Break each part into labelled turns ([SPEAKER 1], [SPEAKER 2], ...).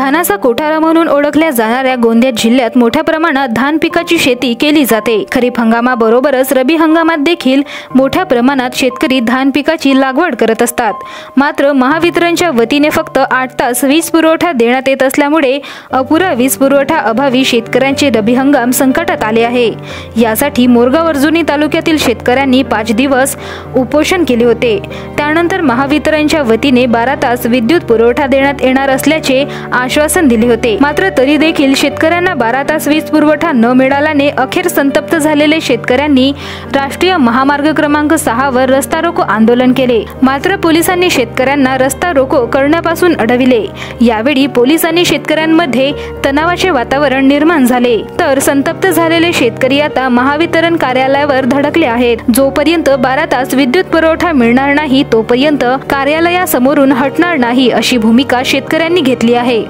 [SPEAKER 1] धानाचा कोठारा म्हणून ओळखल्या जाणाऱ्या गोंदिया जिल्ह्यात मोठ्या प्रमाणात धान पिकाची शेती केली जाते। खरीप हंगामाबरोबरच रबी हंगामात देखील मोठ्या प्रमाणात शेतकरी धान पिकाची लागवड करत असतात। मात्र महावितरणच्या वतीने फक्त 8 तास वीज पुरवठा देण्यात येत असल्यामुळे अपुरा वीज पुरवठा अभावी शेतकऱ्यांचे रबी हंगाम संकटात आले आहे। यासाठी मोरगाव अर्जुनी तालुक्यातील शेतकऱ्यांनी 5 दिवस उपोषण केले होते। त्यानंतर महावितरणच्या वतीने 12 तास विद्युत पुरवठा देण्यात येणार असल्याचे आश्वासन दिले होते। मात्र तरी देखील शेतकऱ्यांना 12 तास वीज पुरवठा न मिळाल्याने अखेर संतप्त झालेले शेतकऱ्यांनी राष्ट्रीय महामार्ग क्रमांक 6 वर रस्ता रोको आंदोलन केले। मात्र पोलिसांनी शेतकऱ्यांना रस्ता रोको करण्यापासून अडविले। यावेळी पोलिसांनी शेतकऱ्यांमध्ये तणावाचे वातावरण निर्माण झाले। तर संतप्त झालेले शेतकरी आता महावितरण कार्यालयावर धडकले आहेत। जोपर्यंत 12 तास विद्युत पुरवठा मिळणार नाही तोपर्यंत कार्यालयासमोरून हटणार नाही अशी भूमिका शेतकऱ्यांनी घेतली आहे।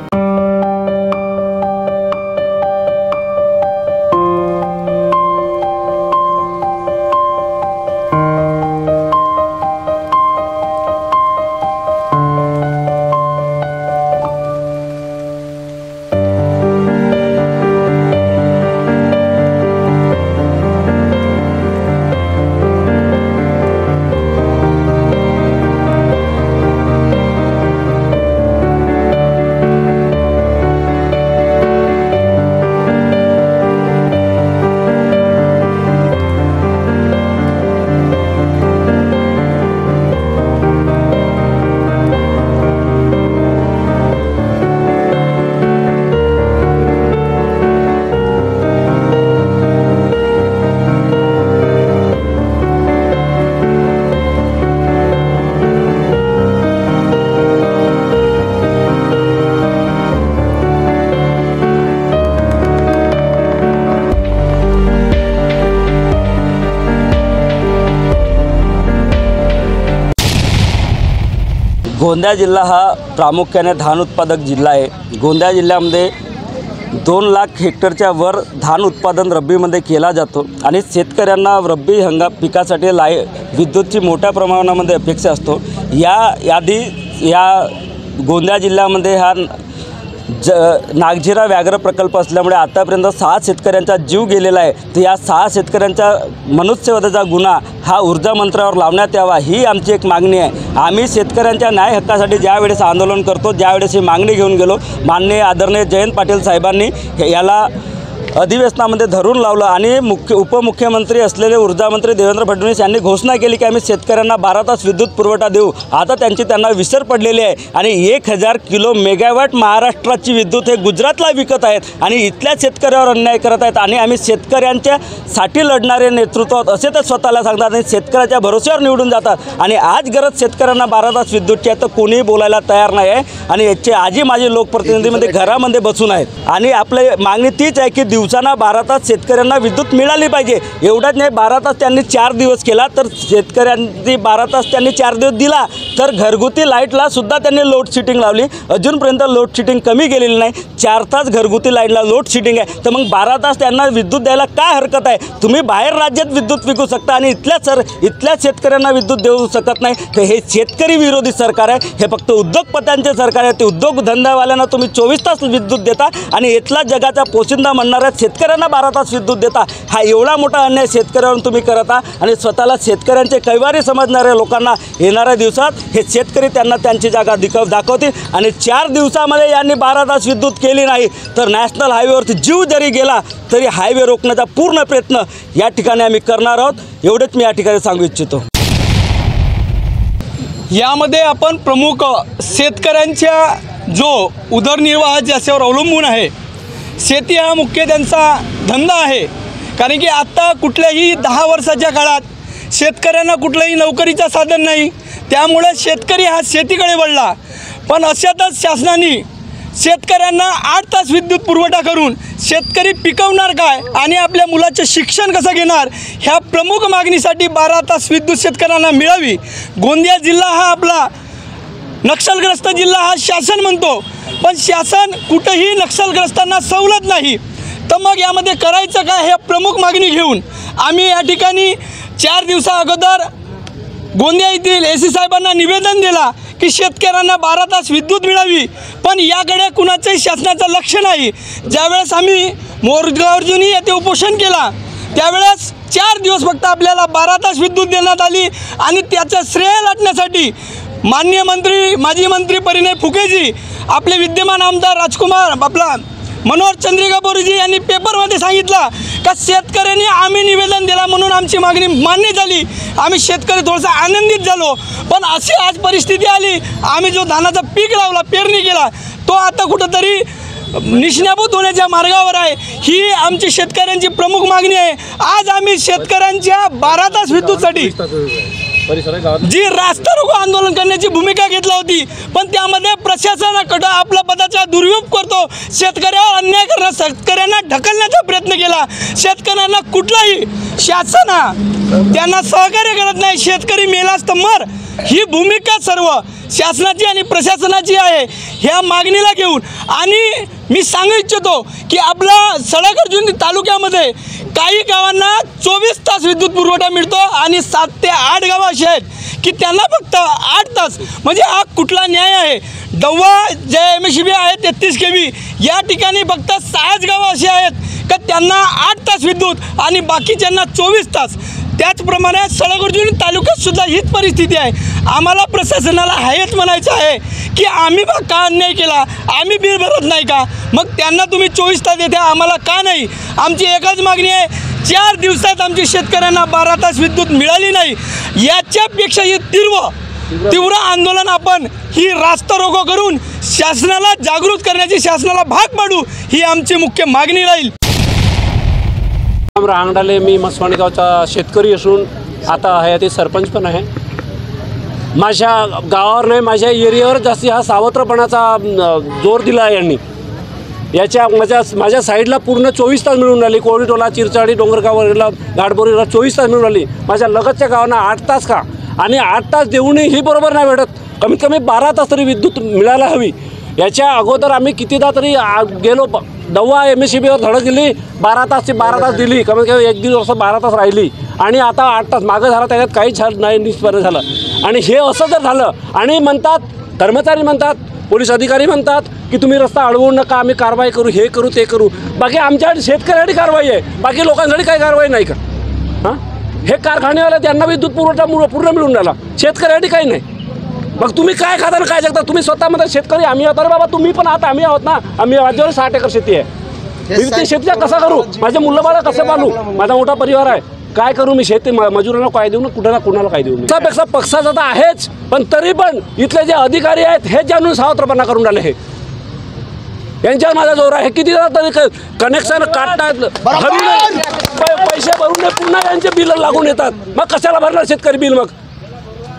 [SPEAKER 2] गोंदिया जिल्हा हा प्रामुख्याने धान उत्पादक जिल्हा आहे। गोंदिया जिल्ह्यामध्ये 2 लाख हेक्टरच्या वर धान उत्पादन रब्बीमध्ये केला जातो आणि शेतकऱ्यांना रब्बी हंगाम पिकासाठी विद्युतची मोठ्या प्रमाणामध्ये अपेक्षा असतो। या गोंदिया जिल्ह्यामध्ये हा नागझिरा व्याघ्र प्रकल्प असल्यामुळे आतापर्यंत 6 शेतकऱ्यांचा जीव गेलेला आहे। तर या 6 शेतकऱ्यांचा मनुष्यवधाचा गुन्हा हा ऊर्जा मंत्र्यावर लावण्यात यावा ही आमची एक मागणी आहे। आम्ही शेतकऱ्यांच्या न्याय हक्कासाठी ज्यावेळेस आंदोलन करतो त्यावेळेस ही मागणी घेऊन गेलो। माननीय आदरणीय जयंत पाटील साहेबांनी याला अधिवेशनामध्ये धरून लावलं आणि उपमुख्यमंत्री असलेले ऊर्जामंत्री देवेंद्र फडणवीस यांनी घोषणा केली की आम्ही शेतकऱ्यांना 12 तास विद्युत पुरवठा देऊ। आता त्यांना विसर पडलेली आहे आणि 1000 किलो मेगावॅट महाराष्ट्राची विद्युत हे गुजरातला विकत आहेत आणि इथल्या शेतकऱ्यावर अन्याय करत आहेत। आणि आम्ही शेतकऱ्यांच्यासाठी लढणारे नेतृत्व असे तर स्वतःला सांगतात आणि शेतकऱ्याच्या भरोश्यावर निवडून जातात आणि आज गरज शेतकऱ्यांना 12 तास विद्युतची आहे तर कोणीही बोलायला तयार नाही आहे। आणि याचे आजी माझे लोकप्रतिनिधीमध्ये घरामध्ये बसून आहेत आणि आपली मागणी तीच आहे की दिवसांना 12 तास शेतकऱ्यांना विद्युत मिळाली पाहिजे। एवढंच नाही, 12 तास त्यांनी 4 दिवस केला तर शेतकऱ्यांनी 12 तास त्यांनी 4 दिवस दिला तर घरगुती लाईटला सुद्धा त्यांनी लोड शेडिंग लावली। अजूनपर्यंत लोड शेडिंग कमी गेलेली नाही। 4 तास घरगुती लाईटला लोड शेडिंग आहे तर मग 12 तास त्यांना विद्युत द्यायला काय हरकत आहे? तुम्ही बाहेर राज्यात विद्युत विकू शकता आणि इथल्या शेतकऱ्यांना विद्युत देऊ शकत नाही। तर हे शेतकरी विरोधी सरकार आहे। हे फक्त उद्योगपत्यांचे सरकार आहे। ते उद्योगधंदावाल्यांना तुम्ही 24 तास विद्युत देता आणि इथला जगाचा पोशिंदा म्हणणाऱ्या शेतकऱ्यांना 12 तास विद्युत देता। हा एवढा मोठा अन्याय शेतकऱ्यांवर तुम्ही करता आणि स्वतःला शेतकऱ्यांचे कैवारी समजणाऱ्या लोकांना येणाऱ्या दिवसात हे शेतकरी त्यांना त्यांची जागा दाखवतील आणि 4 दिवसामध्ये यांनी 12 तास विद्युत केली नाही तर नॅशनल हायवेवरती जीव जरी गेला तरी हायवे रोखण्याचा पूर्ण प्रयत्न या ठिकाणी आम्ही करणार आहोत। एवढेच मी या ठिकाणी सांगू इच्छितो।
[SPEAKER 3] यामध्ये आपण प्रमुख शेतकऱ्यांच्या जो उदरनिर्वाह ज्याच्यावर अवलंबून आहे, शेती हा मुख्य त्यांचा धंदा आहे। कारण की आता कुठल्याही 10 वर्षाच्या काळात शेतकऱ्यांना कुठलंही नोकरीचं साधन नाही, त्यामुळे शेतकरी हा शेतीकडे वळला। पण अशातच शासनाने शेतकऱ्यांना 8 तास विद्युत पुरवठा करून शेतकरी पिकवणार काय आणि आपल्या मुलाचे शिक्षण कसं घेणार ह्या प्रमुख मागणीसाठी 12 तास विद्युत शेतकऱ्यांना मिळावी। गोंदिया जिल्हा हा आपला नक्षलग्रस्त जिल्हा हा शासन म्हणतो, पण शासन कुठेही नक्षलग्रस्तांना सवलत नाही। तर मग यामध्ये करायचं काय हे प्रमुख मागणी घेऊन आम्ही या ठिकाणी 4 दिवसा अगोदर गोंदिया येथील एसी साहेबांना निवेदन दिला की शेतकऱ्यांना 12 तास विद्युत मिळावी, पण याकडे कुणाचंही शासनाचं लक्ष नाही। ज्यावेळेस आम्ही मोरगावजनी येथे उपोषण केला त्यावेळेस 4 दिवस फक्त आपल्याला 12 तास विद्युत देण्यात आली आणि त्याचं श्रेय लाटण्यासाठी माननीय मंत्री, माजी मंत्री परिणय फुकेजी, आपले विद्यमान आमदार राजकुमार आपला मनोहर चंद्रिका बोरीजी यांनी पेपरमध्ये सांगितलं का शेतकऱ्यांनी आम्ही निवेदन दिला म्हणून आमची मागणी मान्य झाली, आम्ही शेतकरी थोडासा आनंदित झालो। पण अशी आज परिस्थिती आली, आम्ही जो धानाचा पीक लावला, पेरणी केला, तो आता कुठंतरी निष्णाभूत होण्याच्या मार्गावर आहे। ही आमची शेतकऱ्यांची प्रमुख मागणी आहे। आज आम्ही शेतकऱ्यांच्या 12 तास विद्युतसाठी जी रास्ता रोको आंदोलन करण्याची भूमिका घेतली होती, पण त्यामध्ये प्रशासनाकडे आपला पदाचा दुर्विनियोग करतो, शेतकऱ्यावर अन्याय करण्याचा, शेतकऱ्यांना ढकलण्याचा प्रयत्न केला। शेतकऱ्यांना कुठलाही शासन त्यांना सहकार्य करत नाही, शेतकरी मेलास तर मर, ही भूमिका सर्व शासनाची आणि प्रशासनाची आहे। ह्या मागणीला घेऊन आणि मी सांगू इच्छितो की आपला सळगर्जुनी तालुक्यामध्ये काही गावांना 24 तास विद्युत पुरवठा मिळतो आणि 7 ते 8 गावं अशी आहेत की त्यांना फक्त 8 तास, म्हणजे हा कुठला न्याय आहे? दव्वा जे MSCB आहे 33 kV, या ठिकाणी फक्त 6 गावं अशी आहेत का त्यांना 8 तास विद्युत आणि बाकीच्यांना 24 तास। त्याचप्रमाणे सळगर्जुनी तालुक्यात सुद्धा हीच परिस्थिती आहे। आम्हाला प्रशासनाला हेच म्हणायचं आहे की आम्ही का अन्याय केला, आम्ही बिल भरत नाही का, मग त्यांना तुम्ही 24 तास देता, आम्हाला का नाही? आमची एकच मागणी आहे, 4 दिवसात आमच्या शेतकऱ्यांना 12 तास विद्युत मिळाली नाही, याच्यापेक्षाही तीव्र आंदोलन आपण ही रास्ता रोको करून शासनाला जागृत करण्याची, शासनाला भाग पाडू, ही आमची मुख्य मागणी राहील।
[SPEAKER 4] रांगडाले, मी मसवाणी गावचा शेतकरी असून आता हयाती सरपंच पण आहे। माझ्या गावावर नाही, माझ्या एरियावर जास्ती हा सावत्रपणाचा जोर दिला आहे यांनी। याच्या माझ्या साईडला पूर्ण 24 तास मिळून राहिली, कोळीटोला, चिरचाडी, डोंगरगावला, गाडबोरीला 24 तास मिळून राहिली। माझ्या लगतच्या गावांना 8 तास का, आणि 8 तास देऊनही ही बरोबर नाही भेटत, कमीत कमी 12 तास तरी विद्युत मिळायला हवी। याच्या अगोदर आम्ही कितीदा तरी गेलो, दव्वा MSCBवर धडक दिली, 12 तासची 12 तास दिली, कमीत कमी 1-1.5 वर्ष 12 तास राहिली आणि आता 8 तास मागं झाला, त्याच्यात काहीच झालं नाही, निष्फळ झालं। आणि हे असं जर झालं आणि म्हणतात, कर्मचारी म्हणतात, पोलीस अधिकारी म्हणतात की तुम्ही रस्ता अडवू नका, आम्ही कारवाई करू, हे करू, ते करू, बाकी आमच्यासाठी शेतकऱ्यासाठी कारवाई आहे, बाकी लोकांसाठी काही कारवाई नाही का? हां, हे कारखानेवाले त्यांना विद्युत पुरवठा पूर्ण मिळून राहिला, शेतकऱ्यासाठी काही नाही। मग तुम्ही काय खाता काय जगता? तुम्ही स्वतः म्हणता शेतकरी आम्ही आहोत, अरे बाबा तुम्ही पण आहात, आम्ही आहोत ना, आम्ही माझ्यावर 60 एकर शेती आहे, मी ते शेतीचा कसा करू, माझे मुलं कसं पालू, माझा मोठा परिवार आहे, काय करू मी? शेती मजुरांना काय देऊ ना, कुणाला कुणाला काय देऊ? त्यापेक्षा पक्षाचा तर आहेच, पण तरी पण इथले जे अधिकारी आहेत हे जाणून सावत्रपणा करून राहिले, हे यांच्यावर माझा जोर आहे। किती तरी कनेक्शन काढतात, पैसे भरून पुन्हा यांचे बिल लागून येतात, मग कशाला भरणार शेतकरी बिल? मग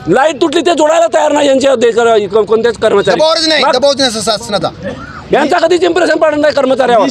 [SPEAKER 4] लाईट तुटली ते जोडायला तयार नाही यांचे कोणतेच कर्मचारी, यांचा कधीच इम्प्रेशन पडत नाही कर्मचाऱ्यावर।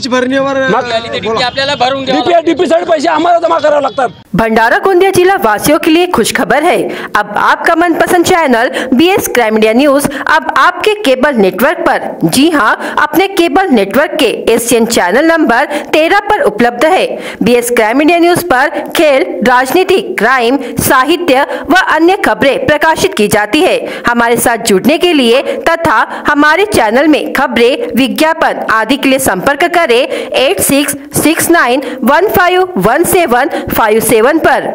[SPEAKER 4] डीपी साइड पैसे हमारा जमा करावे लागतात।
[SPEAKER 5] भंडारा गोंदिया जिला वासियों के लिए खुशखबर है, अब आपका मनपसंद channel BS crime media news अब आपके केबल नेटवर्क पर, जी हां, अपने केबल नेटवर्क के एशियन चैनल नंबर 13 पर उपलब्ध है। BS क्राइम मीडिया न्यूज पर खेल, राजनीति, क्राइम, साहित्य व अन्य खबरें प्रकाशित की जाती है। हमारे साथ जुड़ने के लिए तथा हमारे चैनल में खबरें, विज्ञापन आदि के लिए संपर्क करें 8669151757 पर।